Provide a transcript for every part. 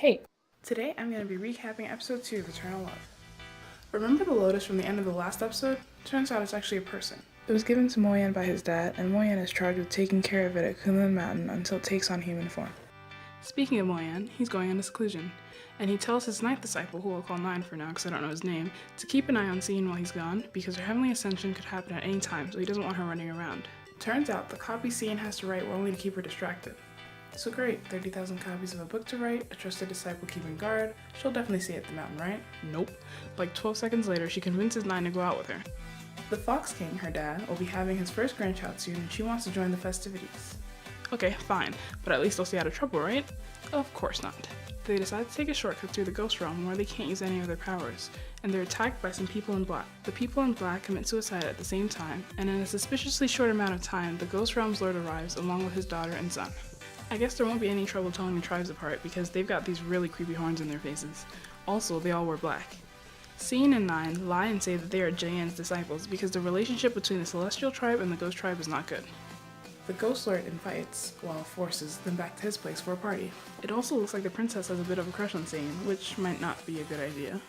Hey, today I'm going to be recapping episode 2 of Eternal Love. Remember the lotus from the end of the last episode? Turns out it's actually a person. It was given to Moyen by his dad, and Moyen is charged with taking care of it at Kunlun Mountain until it takes on human form. Speaking of Moyen, he's going into seclusion, and he tells his ninth disciple, who we'll call 9 for now because I don't know his name, to keep an eye on Seein while he's gone, because her heavenly ascension could happen at any time, so he doesn't want her running around. Turns out the copy Seein has to write were only to keep her distracted. So great, 30,000 copies of a book to write, a trusted disciple keeping guard. She'll definitely stay at the mountain, right? Nope. Like 12 seconds later, she convinces 9 to go out with her. The Fox King, her dad, will be having his first grandchild soon and she wants to join the festivities. Okay, fine, but at least they'll stay out of trouble, right? Of course not. They decide to take a shortcut through the Ghost Realm where they can't use any of their powers, and they're attacked by some people in black. The people in black commit suicide at the same time, and in a suspiciously short amount of time, the Ghost Realm's Lord arrives along with his daughter and son. I guess there won't be any trouble telling the tribes apart because they've got these really creepy horns in their faces. Also, they all wear black. Seein and 9 lie and say that they are Jayan's disciples because the relationship between the Celestial tribe and the Ghost tribe is not good. The Ghost Lord invites, well, forces them back to his place for a party. It also looks like the princess has a bit of a crush on Seein, which might not be a good idea.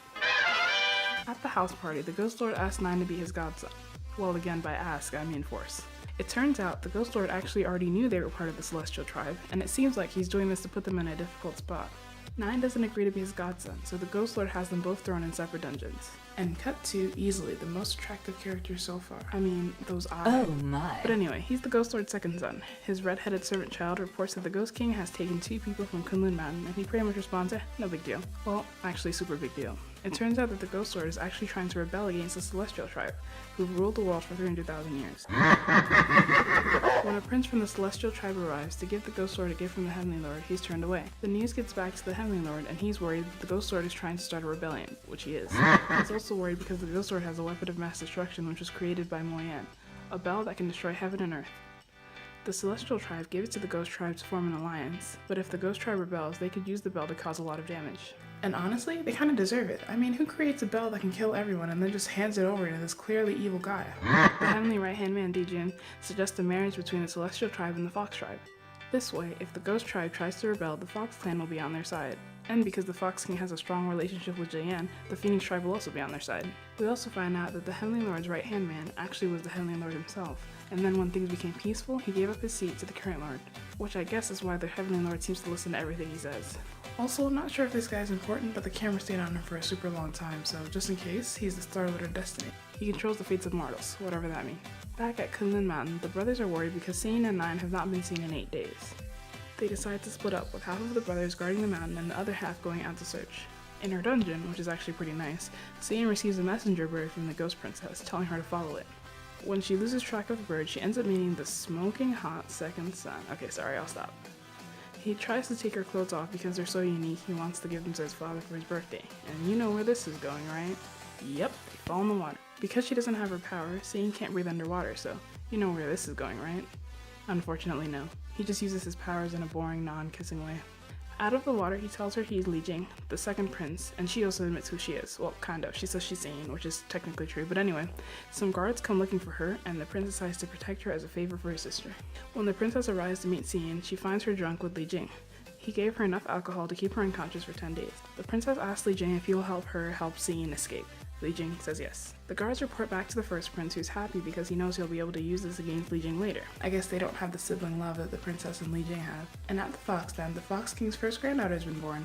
At the house party, the Ghost Lord asks 9 to be his godson. Well, again, by ask, I mean force. It turns out the Ghost Lord actually already knew they were part of the Celestial tribe, and it seems like he's doing this to put them in a difficult spot. 9 doesn't agree to be his godson, so the Ghost Lord has them both thrown in separate dungeons. And cut to easily the most attractive character so far. I mean, those eyes. Oh my. But anyway, he's the Ghost Lord's second son. His red-headed servant child reports that the Ghost King has taken 2 people from Kunlun Mountain, and he pretty much responds, no big deal. Well, actually super big deal. It turns out that the Ghost Lord is actually trying to rebel against the Celestial tribe, who've ruled the world for 300,000 years. When a prince from the Celestial tribe arrives to give the Ghost Lord a gift from the Heavenly Lord, he's turned away. The news gets back to the Heavenly Lord, and he's worried that the Ghost Lord is trying to start a rebellion, which he is. He's also worried because the Ghost Lord has a weapon of mass destruction which was created by Moyen, a bell that can destroy heaven and earth. The Celestial tribe gave it to the Ghost tribe to form an alliance, but if the Ghost tribe rebels, they could use the bell to cause a lot of damage. And honestly, they kinda deserve it. I mean, who creates a bell that can kill everyone and then just hands it over to this clearly evil guy? The heavenly right-hand man, LiJing, suggests a marriage between the Celestial tribe and the Fox tribe. This way, if the Ghost tribe tries to rebel, the Fox clan will be on their side. And because the Fox King has a strong relationship with Jayan, the Phoenix tribe will also be on their side. We also find out that the Heavenly Lord's right-hand man actually was the Heavenly Lord himself, and then when things became peaceful, he gave up his seat to the current Lord, which I guess is why the Heavenly Lord seems to listen to everything he says. Also, I'm not sure if this guy's important, but the camera stayed on him for a super long time, so just in case, he's the Star Lord of Destiny. He controls the fates of mortals, whatever that means. Back at Kunlun Mountain, the brothers are worried because Seein and 9 have not been seen in 8 days. They decide to split up, with half of the brothers guarding the mountain and the other half going out to search. In her dungeon, which is actually pretty nice, Seein receives a messenger bird from the Ghost Princess, telling her to follow it. When she loses track of the bird, she ends up meeting the smoking hot second son. Okay, sorry, I'll stop. He tries to take her clothes off because they're so unique, he wants to give them to his father for his birthday. And you know where this is going, right? Yep, they fall in the water. Because she doesn't have her power, Seein can't breathe underwater, so you know where this is going, right? Unfortunately, no. He just uses his powers in a boring, non-kissing way. Out of the water, he tells her he's LiJing, the second prince, and she also admits who she is. Well, kind of. She says she's Seein, which is technically true, but anyway. Some guards come looking for her, and the prince decides to protect her as a favor for her sister. When the princess arrives to meet Seein, she finds her drunk with LiJing. He gave her enough alcohol to keep her unconscious for 10 days. The princess asks LiJing if he will help her help Seein escape. LiJing says yes. The guards report back to the first prince, who's happy because he knows he'll be able to use this against LiJing later. I guess they don't have the sibling love that the princess and LiJing have. And at the Fox Den, the Fox King's first granddaughter has been born.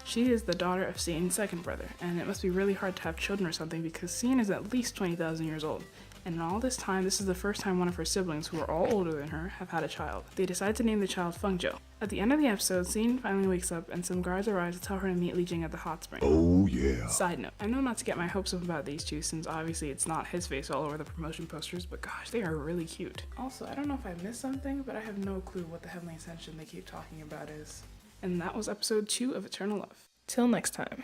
She is the daughter of Sein's second brother, and it must be really hard to have children or something because Sein is at least 20,000 years old. And in all this time, this is the first time one of her siblings, who are all older than her, have had a child. They decide to name the child Fengzhou. At the end of the episode, Sein finally wakes up and some guards arrive to tell her to meet LiJing at the hot spring. Oh yeah. Side note, I know not to get my hopes up about these two since obviously it's not his face all over the promotion posters, but gosh, they are really cute. Also, I don't know if I missed something, but I have no clue what the Heavenly Ascension they keep talking about is. And that was episode 2 of Eternal Love. Till next time.